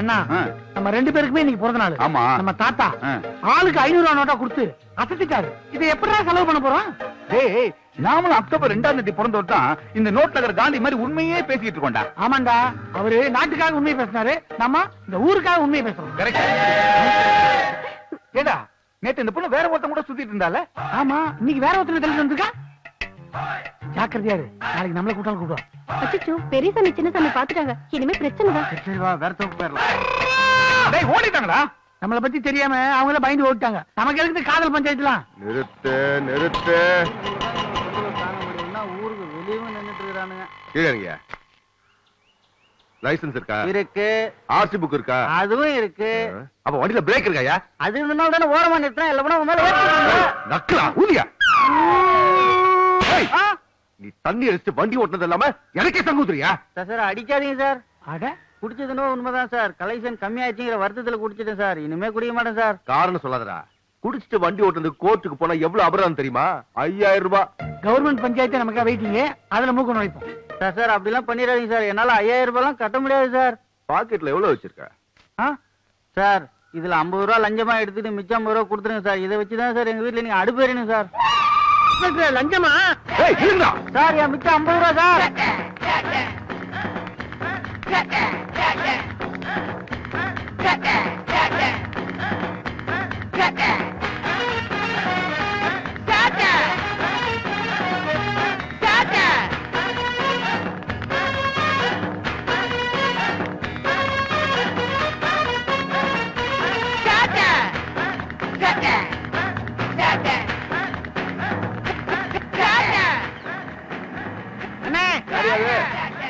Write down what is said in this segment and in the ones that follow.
என்ன நம்ம 2 பேருக்குமே இன்னைக்கு பிறந்த நாள். ஆமா. நம்ம தாத்தா ஆளுக்கு 500 ரூபாய் நோட்டா கொடுத்து அசத்திட்டாரு. இதை எப்படிடா செலவு பண்ண போறோம்? டேய், நாமளும் அக்டோபர் 2ஆம் தேதி பிறந்தவர் தான் இந்த நோட்ல இருக்கிற காந்தி மாதிரி உண்மையே பேசிட்டு இருக்கோம்டா. ஆமாண்டா, அவரு நாட்டுக்காக உண்மையை பேசினாரு, நம்ம இந்த ஊருக்காக உண்மையை பேசுறோம். கரெக்ட். ஏடா, நேத்து இந்த பொண்ணு வேற ஒருத்தன் கூட சுத்திட்டு இருந்தால? ஆமா, இன்னைக்கு வேற ஒருத்தன் தெளிச்சு வந்திருக்கா. ஜாக்கிரதையாரு, நாளைக்கு நம்மள கூட்டாலும் கூப்பிடுவோம். அச்சச்சோ, பெரிய சாமி சின்ன சாமி பாத்துட்டாங்க, இனிமே பிரச்சனை தான். சரி வா, வேற தோக்கு போயிடலாம். டேய், ஓடிட்டாங்கடா. நம்மள பத்தி தெரியாம அவங்கள பயந்து ஓடிட்டாங்க. நமக்கு எதுக்கு காதல் பஞ்சாயத்துலாம்? நிறுத்து நிறுத்து. ஊருக்கு வெளியவும் நின்னுட்டு இருக்கானுங்க. கீழே லைசன்ஸ் இருக்கா? இருக்கு. ஆர்சி புக் இருக்கா? அதுவும் இருக்கு. அப்ப வண்டியில பிரேக் இருக்காயா? அது இருந்தாலும் தானே ஓரமா நிறுத்தினா இல்ல மேல ஏறிடுவாங்க. நக்கலா ஊதியா? நீ தண்ணி அடிச்சு வண்டி ஓட்டுனது இல்லாம எனக்கே சங்கூத்துறியா? சார் அடிக்காதீங்க சார். அட, குடிச்சதுன்னு உண்மைதான் சார். கலெக்ஷன் கம்மியாச்சுங்கிற வருத்தத்துல குடிச்சிட்டேன் சார். இனிமே குடிக்க மாட்டேன் சார். காரணம் சொல்லாதடா. குடிச்சிட்டு வண்டி ஓட்டுறதுக்கு கோர்ட்டுக்கு போனா எவ்வளவு அபராதம் தெரியுமா? 5000 ரூபாய். கவர்மெண்ட் பஞ்சாயத்து நமக்கு வெயிட்டிங்க, அதுல மூக்க நுழைப்போம். சார் அப்படிலாம் பண்ணிடாதீங்க சார். என்னால 5000 ரூபாய்லாம் கட்ட முடியாது சார். பாக்கெட்ல எவ்வளவு வச்சிருக்க? சார், இதுல 50 ரூபாய் லஞ்சமா எடுத்துட்டு மிச்சம் 50 ரூபாய் கொடுத்துருங்க சார். இதை வச்சுதான் சார் எங்க வீட்டுல நீங்க அடுப்பு எறியணும் சார். லஞ்சமா? சார், என் மிச்சம் 50 ரூபாய் சார்.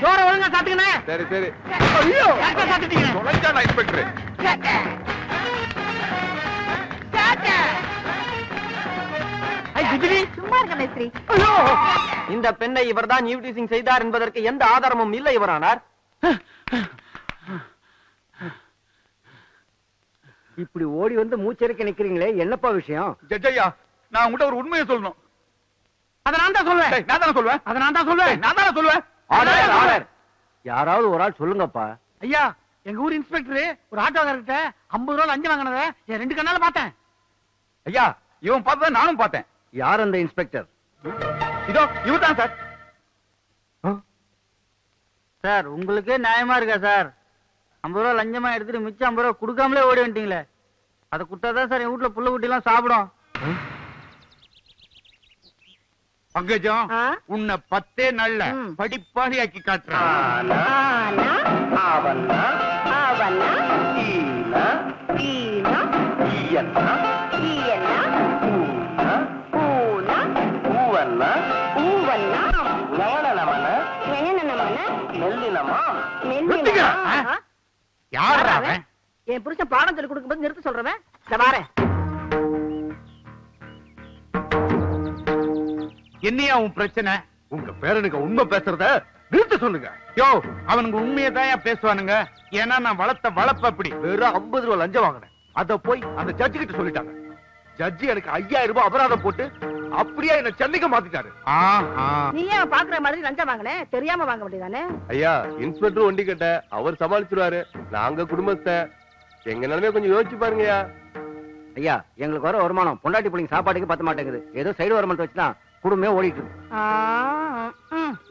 ஜோர ஒழுங்கா சாத்துக்கணே. சரி சரி. ஐயோ, கரெக்ட்டா சாத்திட்டீங்க. தொலைஞ்சானா இன்ஸ்பெக்டர்? சும்மா இருக்க மேஸ்திரி. இந்த பெண்ணை இவர்தான் யூடிசிங் செய்தார் என்பதற்கு எந்த ஆதாரமும் இல்லை இவரானார். இப்படி ஓடி வந்து மூச்சரிக்க நிக்கிறீங்களே, என்னப்பா விஷயம்? ஜட்ஜையா, நான் உங்கள்கிட்ட ஒரு உண்மையை சொல்லணும். அதை நான் தான் சொல்லுவேன். நான் தானே சொல்லுவேன். அதை நான் தான் சொல்லுவேன். நான் தானே சொல்லுவேன். யாராவது ஒரு ஆள் சொல்லுங்கப்பா. ஐயா, எங்க ஊர் இன்ஸ்பெக்டர் ஒரு ஆட்டோக்காரர்கிட்ட 50 ரூபாய் லஞ்சம் வாங்கினத என் 2 கண்ணால பார்த்தேன். ஐயா, இவன் பார்த்தத நானும் பார்த்தேன். யார் அந்த இன்ஸ்பெக்டர்? இதோ இவர்தான் சார். சார், உங்களுக்கே நியாயமா இருக்கா சார்? 50 ரூபாய் லஞ்சமா எடுத்துட்டு மிச்சம் 50 ரூபாய் கொடுக்காமலே ஓடி வந்துட்டீங்களே. அதை கொடுத்தாதான் சார் என் வீட்டுல புள்ள குட்டி எல்லாம் சாப்பிடும். பங்கஜம், உன்னை 10 நாள்ல படிப்பாளியாக்கி காட்டுறேன். என் புருஷன் பாடம் சொல்லி கொடுக்கும்போது நிறுத்த சொல்றவன் வாரேன். என்னையா உன் பிரச்சனை? உங்க பேரனுக்கு உண்மை பேசுறத நிறுத்த சொல்லுங்க. யோ, அவனுக்கு உண்மையை தான் பேசுவானுங்க. ஏன்னா நான் வளர்த்த வளர்ப்பு அப்படி. வெறும் 50 ரூபாய் லஞ்சம் வாங்கினேன். அத போய் அந்த ஜட்ஜி கிட்ட சொல்லிட்டாங்க. ஜட்ஜி எனக்கு 5000 ரூபாய் அபராதம் போட்டு அப்படியே என்ன சென்னைக்கு மாத்திட்டாரு. நீ ஏன் பாக்குற மாதிரி லஞ்சம் வாங்கின? தெரியாம வாங்க வேண்டியதானே? ஐயா, இன்ஸ்பெக்டர் ஒண்டி கிட்ட அவர் சமாளிச்சிருவாரு. நாங்க குடும்பத்தை எங்க நிலைமைய கொஞ்சம் யோசிச்சு பாருங்கய்யா. ஐயா, எங்களுக்கு வர வருமானம் பொண்டாட்டி பிள்ளைங்க சாப்பாட்டுக்கு பத்த மாட்டேங்குது. ஏதோ சைடு வருமானத்தை வச்சுதான் குடும்பமே ஓடிட்டு இருக்கு.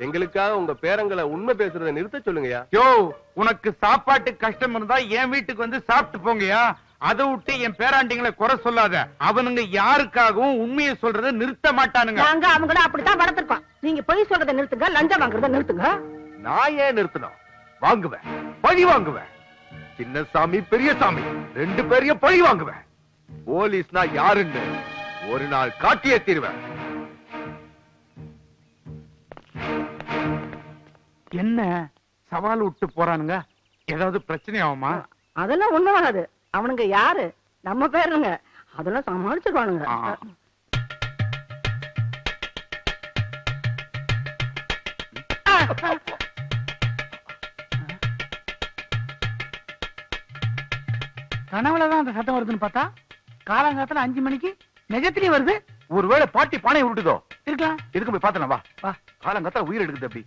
எங்களுக்காக உங்க பேரங்களை உண்மை பேசுறதை நிறுத்த சொல்லுங்கய்யா. யோ, உனக்கு சாப்பாட்டு கஷ்டம் இருந்தா என் வீட்டுக்கு வந்து சாப்பிட்டு போங்கயா. அதை விட்டு என் பேராண்டிங்களை குறை சொல்லாத. அவனுங்க யாருக்காகவும் உண்மையை சொல்றதை நிறுத்த மாட்டானுங்க. நாங்க அவங்கள அப்படித்தான் வளர்த்திருக்கோம். நீங்க பொய் சொல்றதை நிறுத்துங்க, லஞ்சம் வாங்குறத நிறுத்துங்க. நான் ஏன் நிறுத்தணும்? வாங்குவேன், பழி வாங்குவேன். சின்னசாமி பெரியசாமி 2 பேரையும் பழி வாங்குவேன். போலீஸ்னா யாருன்னு ஒரு நாள் காட்டியே தீருவேன். என்ன சவால் விட்டு போறானுங்க? ஏதாவது பிரச்சனை ஆகுமா? அதெல்லாம் ஒண்ணுவாது. அவனுங்க யாரு? நம்ம பேருங்க. அதெல்லாம் சமாளிச்சிருவானுங்க. கனவுலதான் அந்த சத்தம் வருதுன்னு பார்த்தா காலங்காலத்துல 5 மணிக்கு நிஜத்திலேயே வருது. ஒருவேளை பாட்டி பானை விட்டுதோ இருக்கலாம். எதுக்கு போய் பார்த்தலாம். வா, காலங்காலத்துல உயிர் எடுக்குது அப்படி.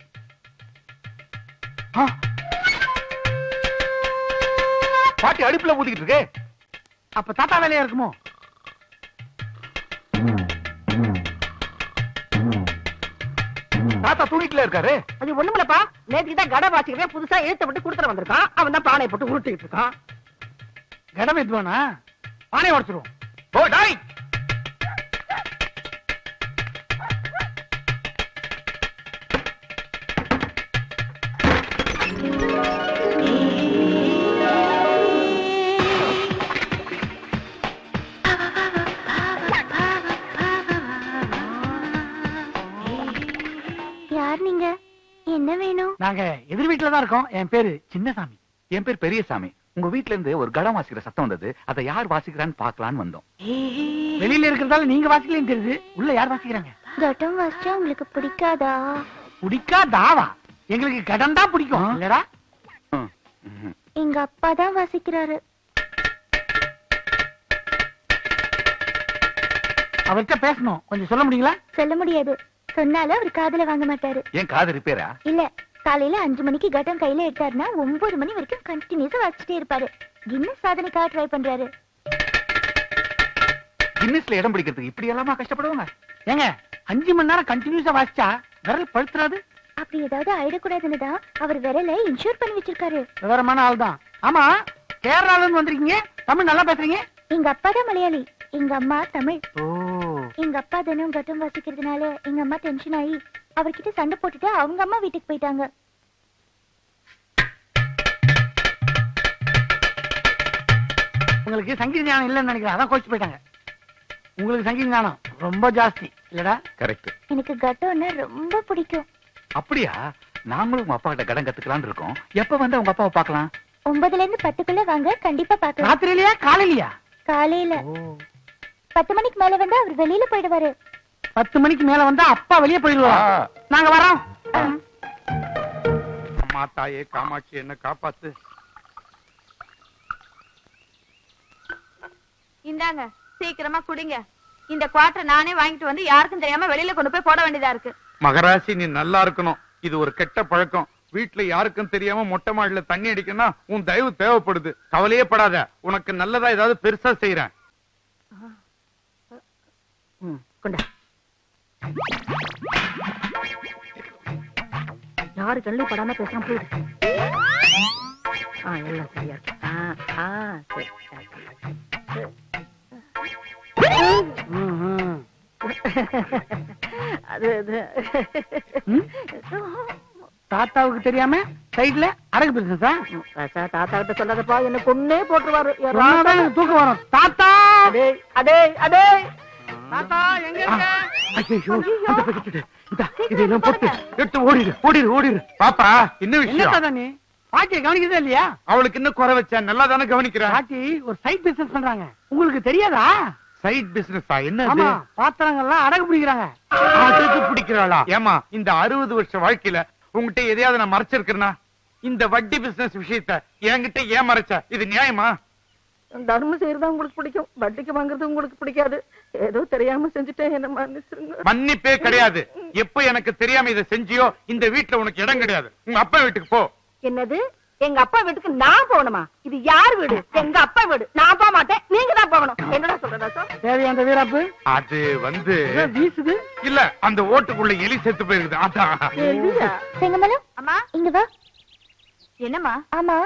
பாட்டி அடுப்புல ஊதிக்கிட்டு இருக்கு. அப்ப தாத்தா வேலையா இருக்குமோ? தாத்தா தூங்கிட்டுல இருக்காரு. அது ஒண்ணுமில்லப்பா, நேற்றுக்கு தான் கடை வாசிக்கிறேன், புதுசா எழுத்த விட்டு கொடுத்துட்டு வந்திருக்கான். அவன் தான் பானை போட்டு உருட்டிட்டு இருக்கான். கடமை எதுவானா பானை உடச்சிருவோம். ஓ டாய், யார் நீங்க? என்ன வேணும்? நாங்க எதிர் வீட்டுல தான் இருக்கோம். என் பேரு சின்னசாமி. என் பேர் பெரியசாமி. உங்க வீட்ல இருந்து ஒரு கடம் வாசிக்கிற சத்தம் வந்தது. அதை யார் வாசிக்கிறான்னு பாக்கலான்னு வந்தோம். வெளியில இருக்கிறதால நீங்க வாசிக்கலன்னு தெரியுது. உள்ள யார் வாசிக்கிறாங்க? கட்டம் வாசிச்சா உங்களுக்கு பிடிக்காதா? பிடிக்காதாவா? எங்களுக்கு கடம் தான் பிடிக்கும் இல்லடா. எங்க அப்பா தான் வாசிக்கிறாரு. அவர்கிட்ட பேசணும், கொஞ்சம் சொல்ல முடியுங்களா? சொல்ல முடியாது. சொன்னாலும் அவர் காதுல வாங்க மாட்டாரு. ஏன் காது ரிப்பேரா? இல்ல, காலையில 5 மணிக்கு கட்டம் கையில எடுத்தாருன்னா 9 மணி வரைக்கும் கண்டினியூஸா வாசிச்சுட்டே இருப்பாரு. கின்னஸ் சாதனைக்காக ட்ரை பண்றாரு. கின்னஸ்ல இடம் பிடிக்கிறதுக்கு இப்படி எல்லாமா கஷ்டப்படுவாங்க? ஏங்க 5 மணி நேரம் கண்டினியூஸா வாசிச்சா விரல் பழுத்துறாது? அப்படி ஏதாவது ஆயிடக்கூடாதுன்னு தான் அவர் விரலை இன்சூர் பண்ணி வச்சிருக்காரு. விவரமான ஆள் தான். ஆமா, கேரளால இருந்து வந்திருக்கீங்க, தமிழ் நல்லா பேசுறீங்க. எங்க அப்பா தான் மலையாளி, எங்க அம்மா தமிழ். ஓ. எங்க அப்பா தினம் கட்டம் வாசிக்கிறதுனால எங்க அம்மா டென்ஷன் ஆகி அவர்கிட்ட சண்டை போட்டுட்டு அவங்க அம்மா வீட்டுக்கு போயிட்டாங்க. உங்களுக்கு சங்கீத ஞானம் இல்லைன்னு நினைக்கிறேன், அதான் கோச்சு போயிட்டாங்க. உங்களுக்கு சங்கீத ஞானம் ரொம்ப ஜாஸ்தி இல்லடா? கரெக்ட். எனக்கு கட்டம்னா ரொம்ப பிடிக்கும். அப்படியா? நாங்களும் உங்க அப்பா கிட்ட கடன் கத்துக்கலாம்னு இருக்கோம். எப்ப வந்து உங்க அப்பாவை பார்க்கலாம்? 9ல இருந்து 10க்குள்ள வாங்க, கண்டிப்பா பாக்கலாம். ராத்திரியிலயா காலையிலயா? காலையில 10 மணிக்கு மேல வந்து அவர் வெளியில போயிடுவாரு. 10 மணிக்கு மேல வந்தா அப்பா வெளியே போயிடுவாரா? நாங்க வரோம். அம்மா தாயே காமாட்சி என்ன காப்பாத்து. இந்தாங்க, சீக்கிரமா குடிங்க. இந்த குவார்டர் நானே வாங்கிட்டு வந்து யாருக்கும் தெரியாம வெளியில கொண்டு போய் போட வேண்டியதா இருக்கு. மகராசி, நீ நல்லா இருக்கணும். இது ஒரு கெட்ட பழக்கம். வீட்டுல யாருக்கும் தெரியாம மொட்டை மாடியில தண்ணி அடிக்கணும். உன் தயவு தேவைப்படுது. கவலையே படாத, உனக்கு நல்லதா ஏதாவது பெருசா செய்யறேன். கொண்டா. யாரு கண்ணு படாம பேசாம போயிடு. எல்லாம் சரியா இருக்கு. தாத்தாவுக்கு தெரியாம சைடுல அடகு பிசினஸா? தாத்தா கிட்ட சொல்லாதப்பா, என்ன கொன்னே போட்டுருவாரு. தூக்கம் வரும். தாத்தா, அதே அதே அதே தாத்தா எங்க இருக்க? இதெல்லாம் போட்டு எடுத்து ஓடிடு ஓடிடு ஓடிடு. பாப்பா, என்ன என்ன விஷயம்? தாத்தா நீ பாட்டியை கவனிக்கிறதே இல்லையா? அவளுக்கு இன்னும் குறை வச்சா நல்லா தானே கவனிக்கிறேன். பாட்டி ஒரு சைட் பிசினஸ் பண்றாங்க, உங்களுக்கு தெரியாதா? சைட் பிசினஸா? என்ன ஆமா, பாத்திரங்கள்லாம் அடகு பிடிக்கிறாங்க. அதுக்கு பிடிக்கிறாளா? ஏமா, இந்த 60 வருஷ வாழ்க்கையில உங்ககிட்ட எதையாவது நான் மறைச்சிருக்கிறேனா? இந்த வட்டி பிசினஸ் விஷயத்த என்கிட்ட ஏன் மறைச்ச? இது நியாயமா? தர்மம் செய்யறதா உங்களுக்கு பிடிக்கும், வட்டிக்கு வாங்குறது உங்களுக்கு பிடிக்காது. ஏதோ தெரியாம செஞ்சுட்டேன், என்ன மன்னிச்சிருங்க. மன்னிப்பே கிடையாது. எப்ப எனக்கு தெரியாம இதை செஞ்சியோ இந்த வீட்டுல உனக்கு இடம் கிடையாது. உங்க அப்பா வீட்டுக்கு போ. என்னது? எங்க அப்பா வீட்டுக்கு நான் போகணுமா? இது யார் வீடு? எங்க அப்பா வீடு. நான் போக மாட்டேன், நீங்க தான் போகணும். என்னடா சொல்றதா சார்? தேவையா அந்த வீராப்பு? அது வந்து வீசுது இல்ல, அந்த ஓட்டுக்குள்ள எலி செத்து போயிருக்குது. அதான். செங்கமலம், அம்மா, இங்க வா. என்னம்மா? ஆமா,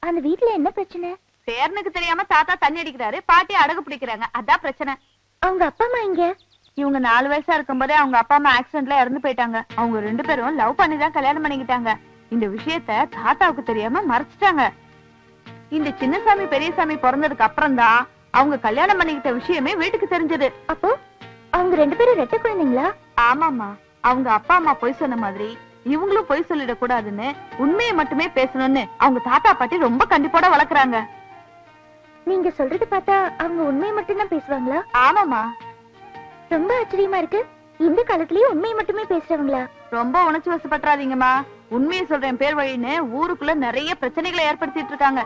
அந்த வீட்டுல என்ன பிரச்சனை? பேரனுக்கு தெரியாம தாத்தா தண்ணி அடிக்கிறாரு, பாட்டி அடகு பிடிக்கிறாங்க, அதான் பிரச்சனை. அவங்க அப்பா அம்மா இங்க? இவங்க 4 வயசா இருக்கும்போதே அவங்க அப்பா அம்மா ஆக்சிடென்ட்ல இறந்து போயிட்டாங்க. அவங்க 2 பேரும் லவ் பண்ணி தான் கல்யாணம் பண்ணிக்கிட்டாங்க. இந்த விஷயத்த தாத்தாவுக்கு தெரியாம மறைச்சிட்டாங்க. இந்த சின்னசாமி பெரியசாமி பிறந்ததுக்கு அப்புறம் தான் அவங்க கல்யாணம் பண்ணிக்கிட்ட விஷயமே வீட்டுக்கு தெரிஞ்சது. அப்போ அவங்க 2 பேரும் ரெட்டை குழந்தைங்களா? ஆமாமா, அவங்க அப்பா அம்மா பொய் சொன்ன மாதிரி இவங்களும் பொய் சொல்லிடக் கூடாதுன்னு உண்மையை மட்டுமே பேசணும்னு அவங்க தாத்தா பாட்டி ரொம்ப கண்டிப்போட வளர்க்கறாங்க. நீங்க சொல்றது பார்த்தா அவங்க உண்மையை மட்டும் தான் பேசுவாங்களா? ஆமாமா, ரொம்ப ஆச்சரியமா இருக்கு. இந்த காலத்திலயும் உண்மையை மட்டுமே பேசுறவங்களா? ரொம்ப உணர்ச்சி வசப்பட்டுறாதீங்கம்மா. உண்மையை சொல்றேன் பேர் வழின்னு ஊருக்குள்ள நிறைய பிரச்சனைகளை ஏற்படுத்திட்டு இருக்காங்க.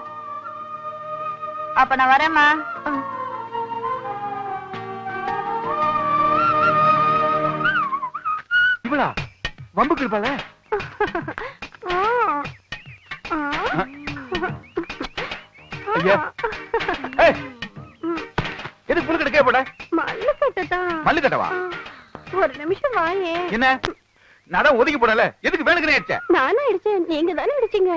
அப்ப நான் வரேம்மா. இவளா வம்புக்கு இருப்பாள? ஐயா எதுக்கு புல்லு கட்ட போட மல்லு கட்டவா ஒரு நிமிஷம் வாயே. என்ன நான் ஒதுக்கி போடல எதுக்கு வேணுக்குனே அடிச்ச நானா அடிச்சேன், நீங்க தானே அடிச்சீங்க.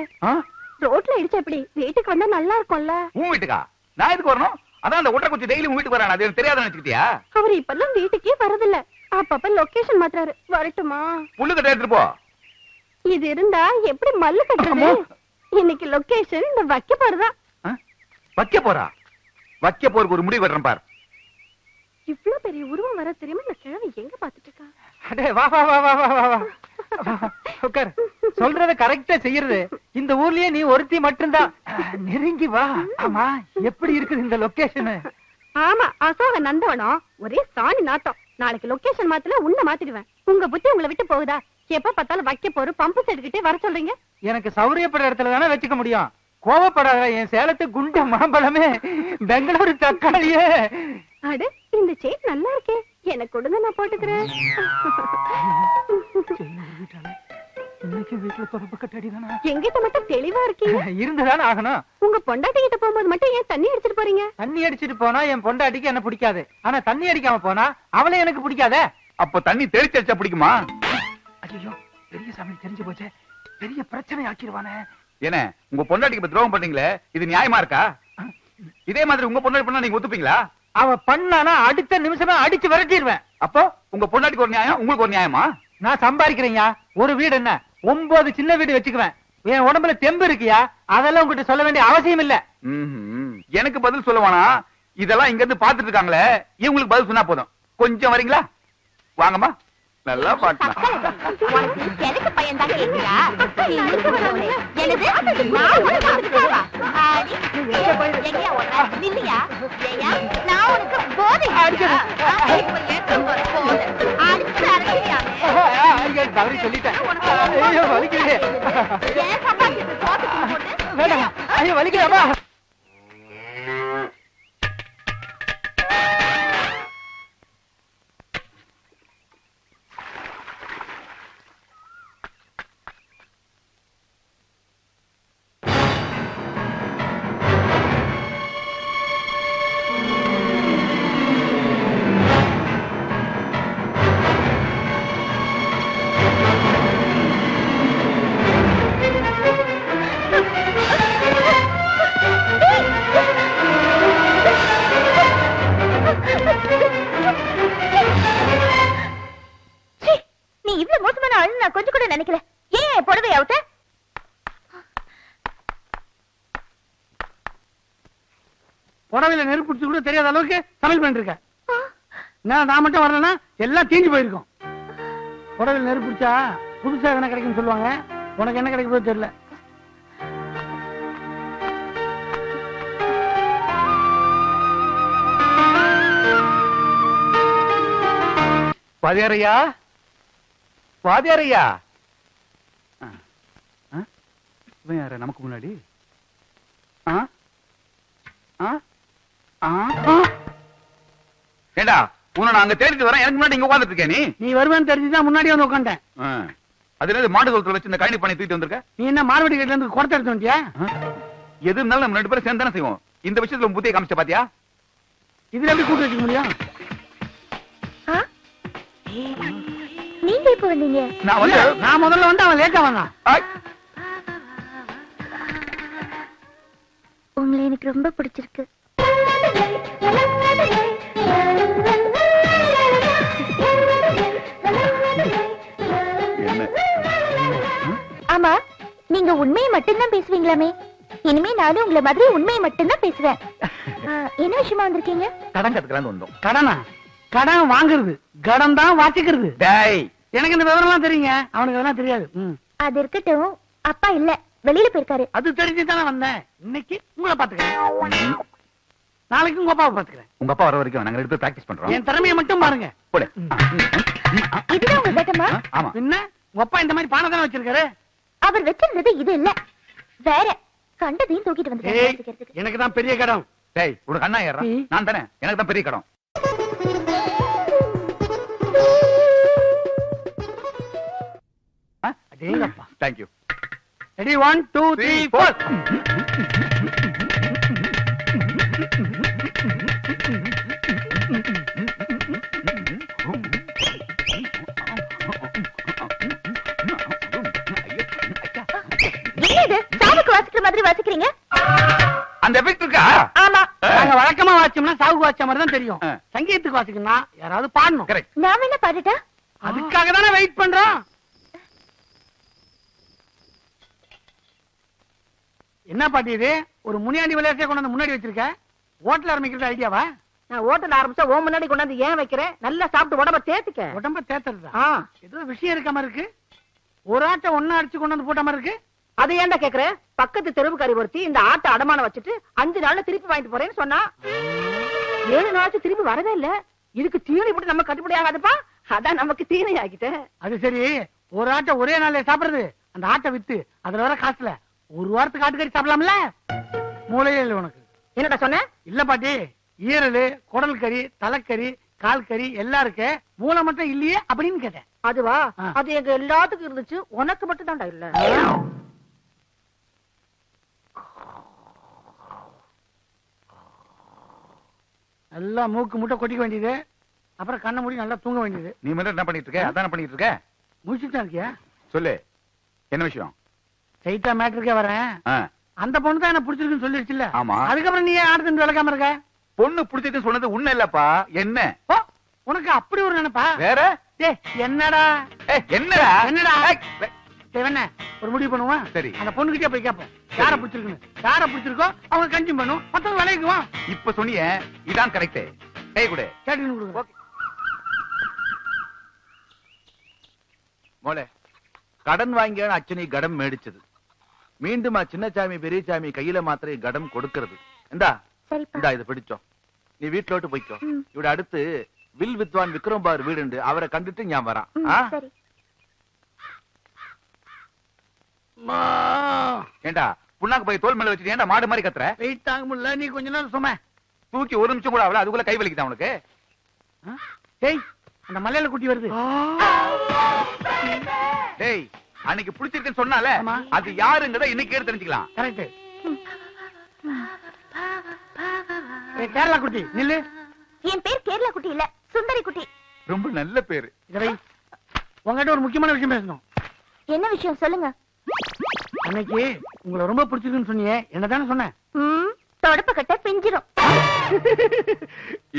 ரோட்ல அடிச்ச எப்படி வீட்டுக்கு வந்தா நல்லா இருக்கும்ல. உன் வீட்டுக்கா? நான் எதுக்கு வரணும்? அதான் அந்த ஒட்டரை குச்சி டெய்லி உன் வீட்டுக்கு வரான், அது எனக்கு தெரியாத நினைச்சுக்கிட்டியா? அவர் இப்பெல்லாம் வீட்டுக்கே வரதில்ல, அப்பப்ப லொகேஷன் மாத்துறாரு. வரட்டுமா? புல்லு கட்ட எடுத்துட்டு போ. இது இருந்தா எப்படி மல்லு கட்டுறது? இன்னைக்கு லொகேஷன் இந்த வைக்க போறதான். வைக்க போறா? வைக்க போறதுக்கு ஒரு முடிவு வெட்டுறேன் பார். இவ்வளவு பெரிய உருவம் வர தெரியுமா? இந்த கிழவி எங்க பாத்துட்டு இருக்கா? அடே வா வா வா வா வா வா உட்கார். சொல்றத கரெக்டா செய்யறது இந்த ஊர்லயே நீ ஒருத்தி மட்டும்தான். நெருங்கி வா. ஆமா, எப்படி இருக்குது இந்த லொகேஷன்? ஆமா, அசோக நந்தவனம் ஒரே சாணி நாட்டம். நாளைக்கு லொகேஷன் மாத்தல உன்னை மாத்திடுவேன். உங்க புத்தி உங்களை விட்டு போகுதா? எப்ப பார்த்தாலும் வைக்க போற பம்பு செட்டுக்கிட்டே வர சொல்றீங்க. எனக்கு சௌரியப்படுற இடத்துல தானே வச்சுக்க முடியும். கோவப்படாத. என் சேலத்து குண்ட மாம்பழமே, பெங்களூரு தக்காளியே. அடு, இந்த செயின் நல்லா இருக்கே, எனக்கு கொடுங்க, நான் போட்டுக்கிறேன். எங்கிட்ட மட்டும் தெளிவா இருக்கீங்க. இருந்துதானே ஆகணும். உங்க பொண்டாட்டி கிட்ட போகும்போது மட்டும் ஏன் தண்ணி அடிச்சிட்டு போறீங்க? தண்ணி அடிச்சிட்டு போனா என் பொண்டாட்டிக்கு என்ன பிடிக்காது. ஆனா தண்ணி அடிக்காம போனா அவளே எனக்கு பிடிக்காதே. அப்ப தண்ணி தெளிச்சு அடிச்சா பிடிக்குமா? ஐயோ, பெரிய சாமி தெரிஞ்சு போச்சே, பெரிய பிரச்சனை ஆக்கிடுவானே. என்ன உங்க பொண்டாட்டிக்கு இப்ப துரோகம் பண்ணீங்களே, இது நியாயமா இருக்கா? இதே மாதிரி உங்க பொண்டாட்டி பண்ணா நீங்க ஒத்துப்பீங்களா? அவ பண்ணானா அடுத்த நிமிஷமே அடிச்சு விரட்டிடுவேன். அப்போ உங்க பொண்டாட்டிக்கு ஒரு நியாயம், உங்களுக்கு ஒரு நியாயமா? நான் சம்பாதிக்கிறேங்க. ஒரு வீடு என்ன 9 சின்ன வீடு வச்சுக்குவேன். என் உடம்புல தெம்பு இருக்கியா? அதெல்லாம் உங்ககிட்ட சொல்ல வேண்டிய அவசியம் இல்ல. எனக்கு பதில் சொல்லுவானா? இதெல்லாம் இங்க இருந்து பாத்துட்டு இருக்காங்களே, இவங்களுக்கு பதில் சொன்னா போதும். கொஞ்சம் வரீங்களா? வாங்கம்மா, நல்லா பாட்டு. எனக்கு பையன் தான் கேட்கிறா. நான் உனக்கு போதை தவறி சொல்லிட்டேன். ஐயோ வலிக்கிறப்பா. நீ இவ்வளவு மோசமான ஆளு நான் கொஞ்சம் கூட நினைக்கல. ஏன் புடவை அவுத்த? புடவையில நெருப்பு பிடிச்சு கூட தெரியாத அளவுக்கு சமையல் பண்ணிட்டு இருக்க. நான் மட்டும் வரலன்னா எல்லாம் தீஞ்சு போயிருக்கும். புடவையில நெருப்பு பிடிச்சா புதுசா என்ன கிடைக்கும்னு சொல்லுவாங்க. உனக்கு என்ன கிடைக்கும் போது தெரியல. வாதியாரையா, வாதியாரையா. இவன் யார நமக்கு முன்னாடி? ஏண்டா, உன்னை நான் அங்க தேடிட்டு வரேன், எனக்கு முன்னாடி இங்க உட்கார்ந்துட்டு இருக்கேன். நீ வருவேன்னு தெரிஞ்சுதான் முன்னாடி வந்து உட்காந்துட்டேன். அது என்னது மாடு தொழுத்துல வச்சு இந்த கழனி பண்ணி தூக்கிட்டு வந்திருக்க? நீ என்ன மார்வடி கட்டில இருந்து குடத்தை எடுத்து வந்துட்டியா? எது இருந்தாலும் நம்ம 2 பேரும் சேர்ந்து தானே செய்வோம். இந்த விஷயத்துல புத்தியை காமிச்ச பாத்தியா? இதுல எப்படி கூட்டு வச்சுக்க முடியும்? நீங்க இப்ப வந்தீங்க? நான் முதல்ல வந்து அவன் லேட்டா வந்தான். உங்களை எனக்கு ரொம்ப பிடிச்சிருக்கு. ஆமா, நீங்க உண்மையை மட்டும்தான் பேசுவீங்களாமே. இனிமே நானும் உங்களை மாதிரி உண்மையை மட்டும்தான் பேசுவேன். என்ன விஷயமா வந்திருக்கீங்க? கடன் கத்துக்கலான்னு வந்தோம். கடனா? கடன் வாங்குறது, கடன் தான் வாசிக்கிறது. எனக்கு இந்த விவரம் எல்லாம் தெரியுங்க, அவனுக்கு அதெல்லாம் தெரியாது. அது இருக்கட்டும், அப்பா இல்ல, வெளியில போயிருக்காரு. அது தெரிஞ்சுதானே வந்தேன். இன்னைக்கு உங்களை பாத்துக்கிறேன், நாளைக்கு உங்க அப்பாவை பாத்துக்கிறேன். உங்க அப்பா வர வரைக்கும் நாங்க 2 பேரும் பிராக்டிஸ் பண்றோம். என் திறமையை மட்டும் பாருங்க. இதுதான் உங்க கட்டமா? ஆமா. என்ன உங்க அப்பா இந்த மாதிரி பானை தானே வச்சிருக்காரு? அவர் வச்சிருந்தது இது இல்ல, வேற. கண்டதையும் தூக்கிட்டு வந்து எனக்கு தான் பெரிய கடன். டேய், உனக்கு அண்ணா ஏறா? நான் தானே, எனக்கு தான் பெரிய கடன். அடேங்கப்பா. Thank you. Ready, 1 2 3 4. என்னது சாவுக்கு வாசிக்கிற மாதிரி வாசிக்கிறீங்க? அந்த எஃபெக்ட் இருக்கா? ஆமா. நாங்க வழக்கமா வாசிச்சோம்னா சாவுக்கு வாசிச்ச மாதிரி தான் தெரியும். சங்கீதத்துக்கு வாசிக்கணும்னா யாராவது பாடணும். கரெக்ட். நான் என்ன பாடிட்டா? அதுக்காக தானே வெயிட் பண்றோம். என்ன பாட்டி இது? ஒரு முனியாண்டி விளையாட்டை கொண்டு வந்து முன்னாடி வச்சிருக்க. ஹோட்டல் ஆரம்பிக்கிறது ஐடியாவா? நான் ஹோட்டல் ஆரம்பிச்சா ஓ முன்னாடி கொண்டாந்து ஏன் வைக்கிறேன்? நல்லா சாப்பிட்டு உடம்ப தேத்துக்க. உடம்ப தேத்துறதா? ஏதோ விஷயம் இருக்க மாதிரி இருக்கு. ஒரு ஆட்டை ஒன்னா அடிச்சு கொண்டு வந்து போட்ட மாதிரி இருக்கு. அதை ஏன்டா கேக்குற? பக்கத்து தெருவுக்காரி ஒருத்தி இந்த ஆட்டை அடமானம் வச்சுட்டு 5 நாள்ல திருப்பி வாங்கிட்டு போறேன்னு சொன்னா. 7 நாளாச்சு திருப்பி வரவே இல்ல. இதுக்கு தீனி போட்டு நம்ம கட்டுப்படி ஆகாதுப்பா. அதான் நமக்கு தீனி ஆகிட்டேன். அது சரி, ஒரு ஆட்டை ஒரே நாள்ல சாப்பிடுறது. அந்த ஆட்டை வித்து அதுல வர காசுல ஒரு வாரத்துக்கு ஆட்டுக்கறி சாப்பிடலாம்ல? மூளையே இல்லை உனக்கு. என்னடா சொன்ன? இல்ல பாட்டி, ஈரல், குடல் கறி, தலைக்கறி, கால் கறி எல்லாம் இருக்கு, மூளை மட்டும் இல்லையே அப்படின்னு கேட்டேன். அதுவா? அது எங்க எல்லாத்துக்கும் இருந்துச்சு, உனக்கு மட்டும் தான்டா இல்ல. நல்லா மூக்கு முட்டை கொட்டிக்க வேண்டியது, அப்புறம் கண்ணை மூடி நல்லா தூங்க வேண்டியது. நீ மட்டும் என்ன பண்ணிட்டு இருக்க? அதான பண்ணிட்டு இருக்க? முடிச்சுட்டா இருக்கியா? சொல்லு, என்ன விஷயம்? ஸ்ட்ரைட்டா மேட்டருக்கே வரேன். அந்த பொண்ணு தான் என்ன பிடிச்சிருக்குன்னு சொல்லிருச்சுல்ல? ஆமா. அதுக்கப்புறம் நீ ஆடுறது விளக்காம இருக்க? பொண்ணு பிடிச்சிருக்குன்னு சொன்னது உண்மை இல்லப்பா. என்ன உனக்கு அப்படி ஒரு நினைப்பா? வேற என்னடா என்னடா என்னடா என்ன ஒரு முடிவு பண்ணுவான். சரி, அந்த பொண்ணுகிட்டே போய் கேட்போம் யார பிடிச்சிருக்குன்னு. யார பிடிச்சிருக்கோ அவங்க கன்சியூம் பண்ணும், மத்தவங்க விளைக்குவான். இப்ப சொன்னிய இதான் கரெக்ட். கை கொடு. கேட்டு கொடுங்க. மோளே, கடன் வாங்கிய அச்சனை கடன் மேடிச்சது. மீண்டும் சின்னசாமி பெரியசாமி கையில மாத்திரை கடன் கொடுக்கிறது. இந்தா இந்தா இதை பிடிச்சோம். நீ வீட்டுல விட்டு போய்க்கோ. இவட அடுத்து வில் வித்வான் விக்ரம் பார் வீடு, அவரை கண்டுட்டு ஞாபகம் வரான். ஏண்டா புண்ணாக்கு போய் தோல் மேல வச்சுட்டு ஏண்டா மாடு மாதிரி கத்துற? வெயிட் தாங்க முடியல, நீ கொஞ்ச நேரம் சும்மா தூக்கி ஒரு நிமிஷம் கூட ஆகல, அதுக்குள்ள கை வலிக்குதா உனக்கு? டேய், அந்த மலையில குட்டி வருது. டேய், அன்னைக்கு பிடிச்சிருக்குன்னு சொன்னால அது யாருங்கறத இன்னைக்கு கேட்டு தெரிஞ்சுக்கலாம். கரெக்ட். கேரளா குட்டி நில்லு. என் பேர் கேரளா குட்டி இல்ல, சுந்தரி குட்டி. ரொம்ப நல்ல பேரு. இதை உங்ககிட்ட ஒரு முக்கியமான விஷயம் பேசணும். என்ன விஷயம் சொல்லுங்க. அன்னைக்கு உங்களை ரொம்ப பிடிச்சிருக்குன்னு சொன்னீங்க, என்னதானே சொன்னேன்? தொடப்ப கட்ட பிஞ்சிரும்.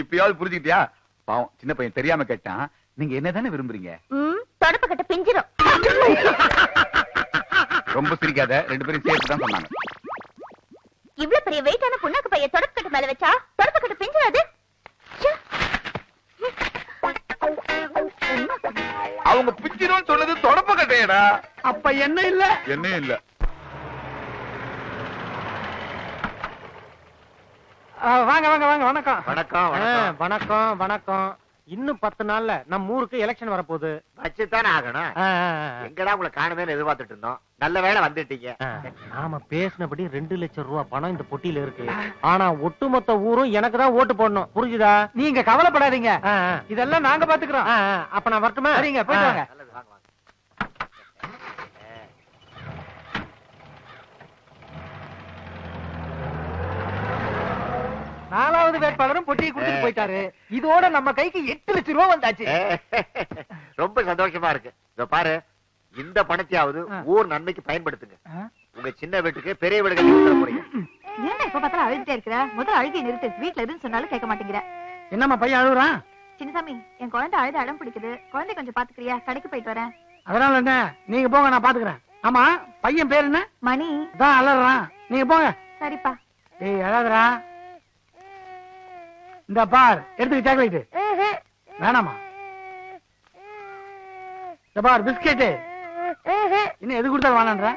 இப்பயாவது புரிஞ்சுக்கிட்டியா? பாவம் சின்ன பையன் தெரியாம கேட்டான். நீங்க என்னதானே விரும்புறீங்க? தொடப்ப கட்ட பிஞ்சிரும். ரொம்ப சிரிக்காத, 2 பேரும் சேர்த்து தான் சொன்னாங்க. இவ்வளவு பெரிய வெயிட்டான புண்ணாக்கு பைய தொடப்ப கட்ட மேல வச்சா தொடப்ப கட்ட பிஞ்சிராது. அவங்க பிஞ்சிரும் சொன்னது தொடப்ப கட்டையடா. அப்ப என்ன இல்ல? என்ன இல்ல. வாங்க வாங்க வாங்க. வணக்கம். வணக்கம். வணக்கம் வணக்கம். இன்னும் 10 நாள்ல நம்ம ஊருக்கு எலெக்ஷன் வரப்போகுது. வச்சுதானே ஆகணும். எங்கடா உங்களை காணவே எதிர்பார்த்துட்டு இருந்தோம். நல்ல வேளை வந்துட்டீங்க. நாம பேசினபடி 2 லட்சம் ரூபாய் பணம் இந்த பொட்டியில இருக்கு. ஆனா ஒட்டுமொத்த ஊரும் எனக்கு தான் ஓட்டு போடணும். புரிஞ்சுதா? நீங்க கவலைப்படாதீங்க, இதெல்லாம் நாங்க பாத்துக்கிறோம். அப்ப நான் வரட்டுமா? சரிங்க, போயிட்டு வாங்க. நாலாவது வேட்பாளரும் பொட்டியை கொடுத்துட்டு போயிட்டாரு. இதோட நம்ம கைக்கு 8 லட்சம் ரூபாய் வந்தாச்சு. ரொம்ப சந்தோஷமா இருக்கு. இதோ பாரு, இந்த பணத்தையாவது ஊர் நன்மைக்கு பயன்படுத்துங்க. உங்க சின்ன வீட்டுக்கு பெரிய வீடு கட்டி கொடுத்துட போறீங்க. ஏன்னா இப்ப பார்த்தாலும் அழுதுட்டே இருக்கிற? முதல்ல அழுகை நிறுத்து. வீட்டுல இருந்து சொன்னாலும் கேட்க மாட்டேங்கிற. என்னம்மா பையன் அழுகுறான்? சின்னசாமி, என் குழந்தை அழுது அடம் பிடிக்குது. குழந்தை கொஞ்சம் பாத்துக்கிறியா? கடைக்கு போயிட்டு வரேன். அதனால என்ன, நீங்க போங்க, நான் பாத்துக்கிறேன். ஆமா, பையன் பேர் என்ன? மணி. தான் அலறான், நீங்க போங்க. சரிப்பா. ஏய் அழகுறா, இந்த பார் எடுத்துக்க சாக்லேட். வேணாமா? இந்த பார் பிஸ்கெட். இன்னும் எது கொடுத்தாலும் வேணான்ற.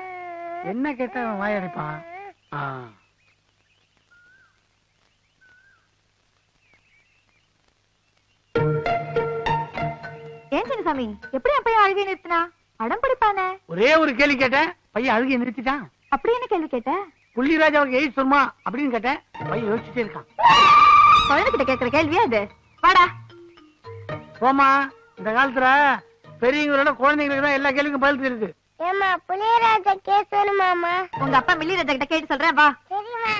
என்ன கேட்டா வாய் அடைப்பான். ஏன் சின்னசாமி, எப்படி என் பையன் அழுகை நிறுத்தினா? அடம் பிடிப்பானே. ஒரே ஒரு கேள்வி கேட்டேன், பையன் அழுகையை நிறுத்திட்டான். அப்படி என்ன கேள்வி கேட்ட? புள்ளிராஜ் அவருக்கு எய்ட்ஸ் வருமா அப்படின்னு கேட்டேன். பையன் யோசிச்சுட்டே இருக்கான். குழந்தைகிட்ட கேட்கிற கேள்வியா இது? வாடா போமா. இந்த காலத்துல பெரியவங்களோட குழந்தைங்களுக்கு தான் எல்லா கேள்விக்கும் பதில் இருக்கு. ஏமா புளியராஜா கேஸ் வேணுமாமா? உங்க அப்பா மில்லிராஜா கிட்ட கேட்டு சொல்றேன், வா. சரிமா.